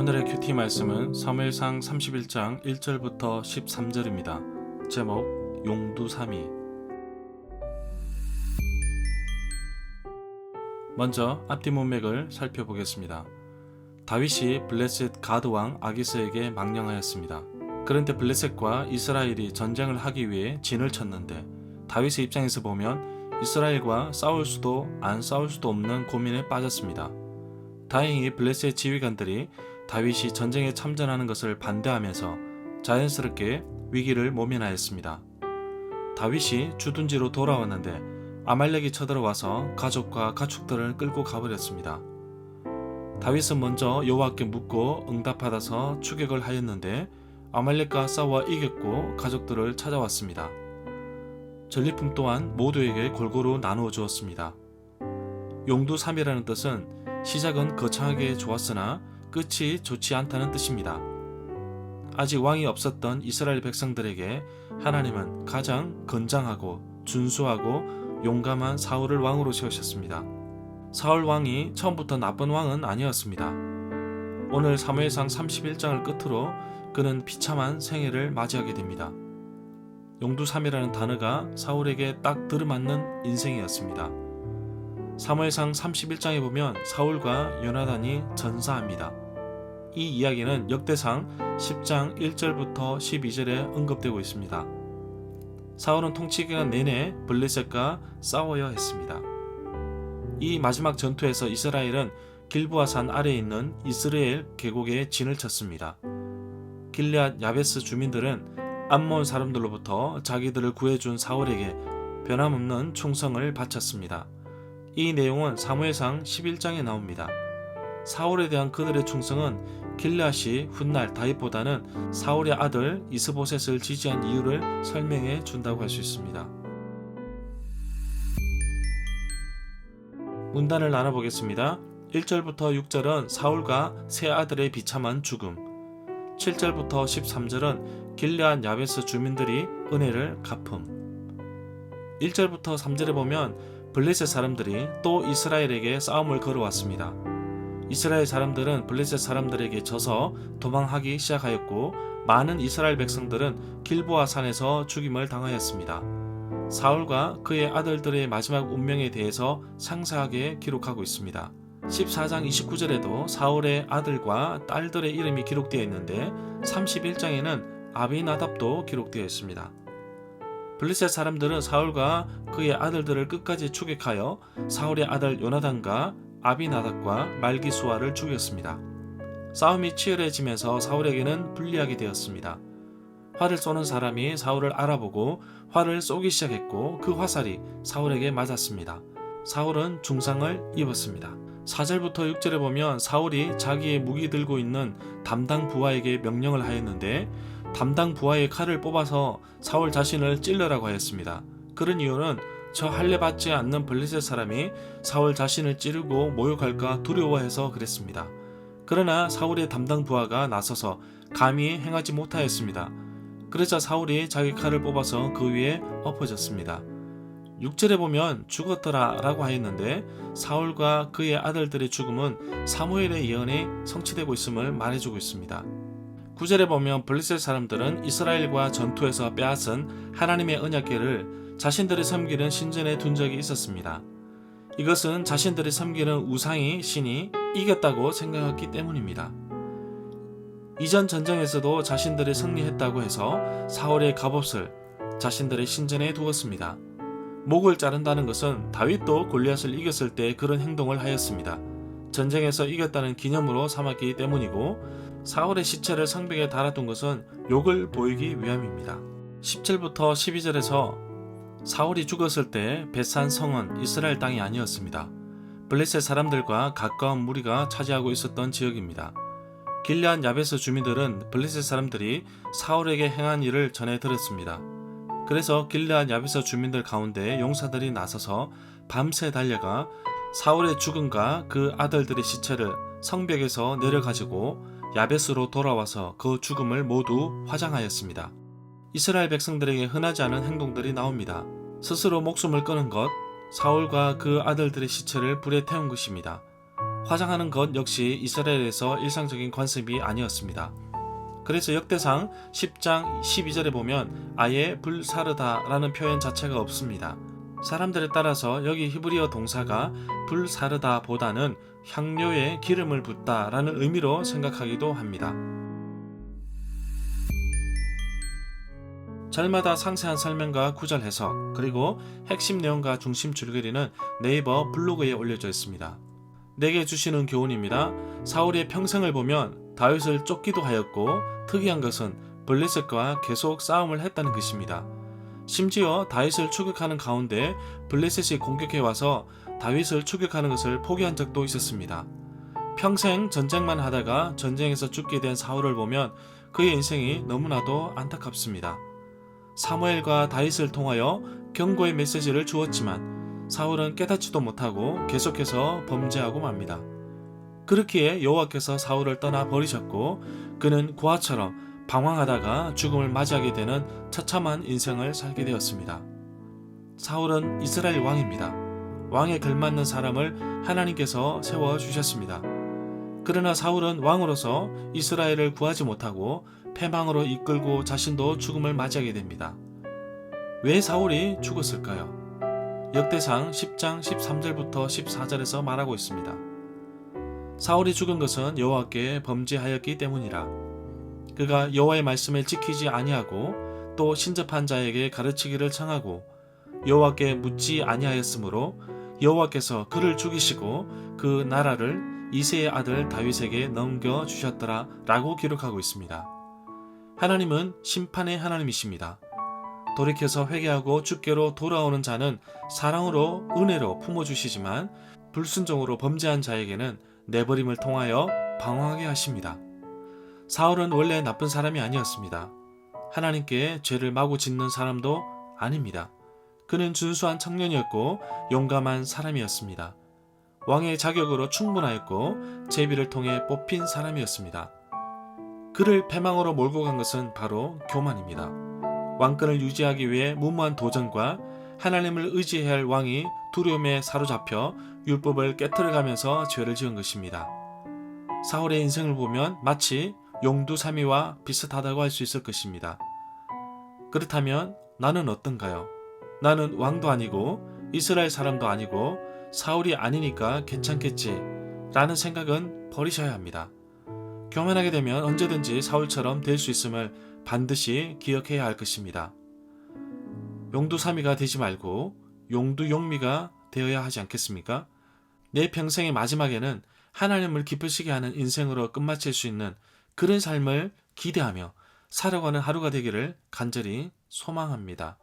오늘의 큐티 말씀은 사무엘상 31장 1절부터 13절입니다. 제목 용두삼이. 먼저 앞뒤 문맥을 살펴보겠습니다. 다윗이 블레셋 가드왕 아기스에게 망령하였습니다. 그런데 블레셋과 이스라엘이 전쟁을 하기 위해 진을 쳤는데 다윗의 입장에서 보면 이스라엘과 싸울 수도 안 싸울 수도 없는 고민에 빠졌습니다. 다행히 블레셋 지휘관들이 다윗이 전쟁에 참전하는 것을 반대하면서 자연스럽게 위기를 모면하였습니다. 다윗이 주둔지로 돌아왔는데 아말렉이 쳐들어와서 가족과 가축들을 끌고 가버렸습니다. 다윗은 먼저 여호와께 묻고 응답받아서 추격을 하였는데 아말렉과 싸워 이겼고 가족들을 찾아왔습니다. 전리품 또한 모두에게 골고루 나누어 주었습니다. 용두삼이라는 뜻은 시작은 거창하게 좋았으나 끝이 좋지 않다는 뜻입니다. 아직 왕이 없었던 이스라엘 백성들에게 하나님은 가장 건장하고 준수하고 용감한 사울을 왕으로 세우셨습니다. 사울 왕이 처음부터 나쁜 왕은 아니었습니다. 오늘 사무엘상 31장을 끝으로 그는 비참한 생애를 맞이하게 됩니다. 용두삼이라는 단어가 사울에게 딱 들어맞는 인생이었습니다. 사무엘상 31장에 보면 사울과 요나단이 전사합니다. 이 이야기는 역대상 10장 1절부터 12절에 언급되고 있습니다. 사울은 통치기간 내내 블레셋과 싸워야 했습니다. 이 마지막 전투에서 이스라엘은 길보아산 아래에 있는 이스라엘 계곡에 진을 쳤습니다. 길앗 야베스 주민들은 암몬 사람들로부터 자기들을 구해준 사울에게 변함없는 충성을 바쳤습니다. 이 내용은 사무엘상 11장에 나옵니다. 사울에 대한 그들의 충성은 길앗이 훗날 다윗보다는 사울의 아들 이스보셋을 지지한 이유를 설명해 준다고 할 수 있습니다. 문단을 나눠보겠습니다. 1절부터 6절은 사울과 세 아들의 비참한 죽음, 7절부터 13절은 길앗 야베스 주민들이 은혜를 갚음. 1절부터 3절에 보면 블레셋 사람들이 또 이스라엘에게 싸움을 걸어왔습니다. 이스라엘 사람들은 블레셋 사람들에게 져서 도망하기 시작하였고 많은 이스라엘 백성들은 길보아 산에서 죽임을 당하였습니다. 사울과 그의 아들들의 마지막 운명에 대해서 상세하게 기록하고 있습니다. 14장 29절에도 사울의 아들과 딸들의 이름이 기록되어 있는데 31장에는 아비나답도 기록되어 있습니다. 블레셋 사람들은 사울과 그의 아들들을 끝까지 추격하여 사울의 아들 요나단과 아비나답과 말기수아를 죽였습니다. 싸움이 치열해지면서 사울에게는 불리하게 되었습니다. 활을 쏘는 사람이 사울을 알아보고 활을 쏘기 시작했고 그 화살이 사울에게 맞았습니다. 사울은 중상을 입었습니다. 4절부터 6절에 보면 사울이 자기의 무기 들고 있는 담당 부하에게 명령을 하였는데 담당 부하의 칼을 뽑아서 사울 자신을 찔러라고 하였습니다. 그런 이유는 저 할례 받지 않는 블레셋 사람이 사울 자신을 찌르고 모욕할까 두려워해서 그랬습니다. 그러나 사울의 담당 부하가 나서서 감히 행하지 못하였습니다. 그러자 사울이 자기 칼을 뽑아서 그 위에 엎어졌습니다. 6절에 보면 죽었더라 라고 하였는데 사울과 그의 아들들의 죽음은 사무엘의 예언이 성취되고 있음을 말해주고 있습니다. 9절에 보면 블레셋 사람들은 이스라엘과 전투에서 빼앗은 하나님의 언약궤를 자신들이 섬기는 신전에 둔 적이 있었습니다. 이것은 자신들이 섬기는 우상의 신이 이겼다고 생각했기 때문입니다. 이전 전쟁에서도 자신들이 승리했다고 해서 사울의 갑옷을 자신들의 신전에 두었습니다. 목을 자른다는 것은 다윗도 골리앗을 이겼을 때 그런 행동을 하였습니다. 전쟁에서 이겼다는 기념으로 삼았기 때문이고 사울의 시체를 성벽에 달아둔 것은 욕을 보이기 위함입니다. 10절부터 12절에서 사울이 죽었을 때 벳산 성은 이스라엘 땅이 아니었습니다. 블레셋 사람들과 가까운 무리가 차지하고 있었던 지역입니다. 길앗 야베스 주민들은 블레셋 사람들이 사울에게 행한 일을 전해 들었습니다. 그래서 길앗 야베스 주민들 가운데 용사들이 나서서 밤새 달려가 사울의 죽음과 그 아들들의 시체를 성벽에서 내려가지고 야베스로 돌아와서 그 죽음을 모두 화장하였습니다. 이스라엘 백성들에게 흔하지 않은 행동들이 나옵니다. 스스로 목숨을 끊은 것, 사울과 그 아들들의 시체를 불에 태운 것입니다. 화장하는 것 역시 이스라엘에서 일상적인 관습이 아니었습니다. 그래서 역대상 10장 12절에 보면 아예 불사르다라는 표현 자체가 없습니다. 사람들에 따라서 여기 히브리어 동사가 불사르다 보다는 향료에 기름을 붓다라는 의미로 생각하기도 합니다. 절마다 상세한 설명과 구절 해석, 그리고 핵심 내용과 중심 줄거리는 네이버 블로그에 올려져 있습니다. 내게 주시는 교훈입니다. 사울의 평생을 보면 다윗을 쫓기도 하였고 특이한 것은 블레셋과 계속 싸움을 했다는 것입니다. 심지어 다윗을 추격하는 가운데 블레셋이 공격해와서 다윗을 추격하는 것을 포기한 적도 있었습니다. 평생 전쟁만 하다가 전쟁에서 죽게 된 사울을 보면 그의 인생이 너무나도 안타깝습니다. 사무엘과 다윗을 통하여 경고의 메시지를 주었지만 사울은 깨닫지도 못하고 계속해서 범죄하고 맙니다. 그렇기에 여호와께서 사울을 떠나 버리셨고 그는 고아처럼 방황하다가 죽음을 맞이하게 되는 처참한 인생을 살게 되었습니다. 사울은 이스라엘 왕입니다. 왕에 걸맞는 사람을 하나님께서 세워주셨습니다. 그러나 사울은 왕으로서 이스라엘을 구하지 못하고 패망으로 이끌고 자신도 죽음을 맞이하게 됩니다. 왜 사울이 죽었을까요? 역대상 10장 13절부터 14절에서 말하고 있습니다. 사울이 죽은 것은 여호와께 범죄하였기 때문이라. 그가 여호와의 말씀을 지키지 아니하고 또 신접한 자에게 가르치기를 청하고 여호와께 묻지 아니하였으므로 여호와께서 그를 죽이시고 그 나라를 이새의 아들 다윗에게 넘겨주셨더라 라고 기록하고 있습니다. 하나님은 심판의 하나님이십니다. 돌이켜서 회개하고 주께로 돌아오는 자는 사랑으로 은혜로 품어주시지만 불순종으로 범죄한 자에게는 내버림을 통하여 방황하게 하십니다. 사울은 원래 나쁜 사람이 아니었습니다. 하나님께 죄를 마구 짓는 사람도 아닙니다. 그는 준수한 청년이었고 용감한 사람이었습니다. 왕의 자격으로 충분하였고 제비를 통해 뽑힌 사람이었습니다. 그를 패망으로 몰고 간 것은 바로 교만입니다. 왕권을 유지하기 위해 무모한 도전과 하나님을 의지해야 할 왕이 두려움에 사로잡혀 율법을 깨트려가면서 죄를 지은 것입니다. 사울의 인생을 보면 마치 용두사미와 비슷하다고 할 수 있을 것입니다. 그렇다면 나는 어떤가요? 나는 왕도 아니고 이스라엘 사람도 아니고 사울이 아니니까 괜찮겠지 라는 생각은 버리셔야 합니다. 교만하게 되면 언제든지 사울처럼 될 수 있음을 반드시 기억해야 할 것입니다. 용두사미가 되지 말고 용두용미가 되어야 하지 않겠습니까? 내 평생의 마지막에는 하나님을 기쁘시게 하는 인생으로 끝마칠 수 있는 그런 삶을 기대하며 살아가는 하루가 되기를 간절히 소망합니다.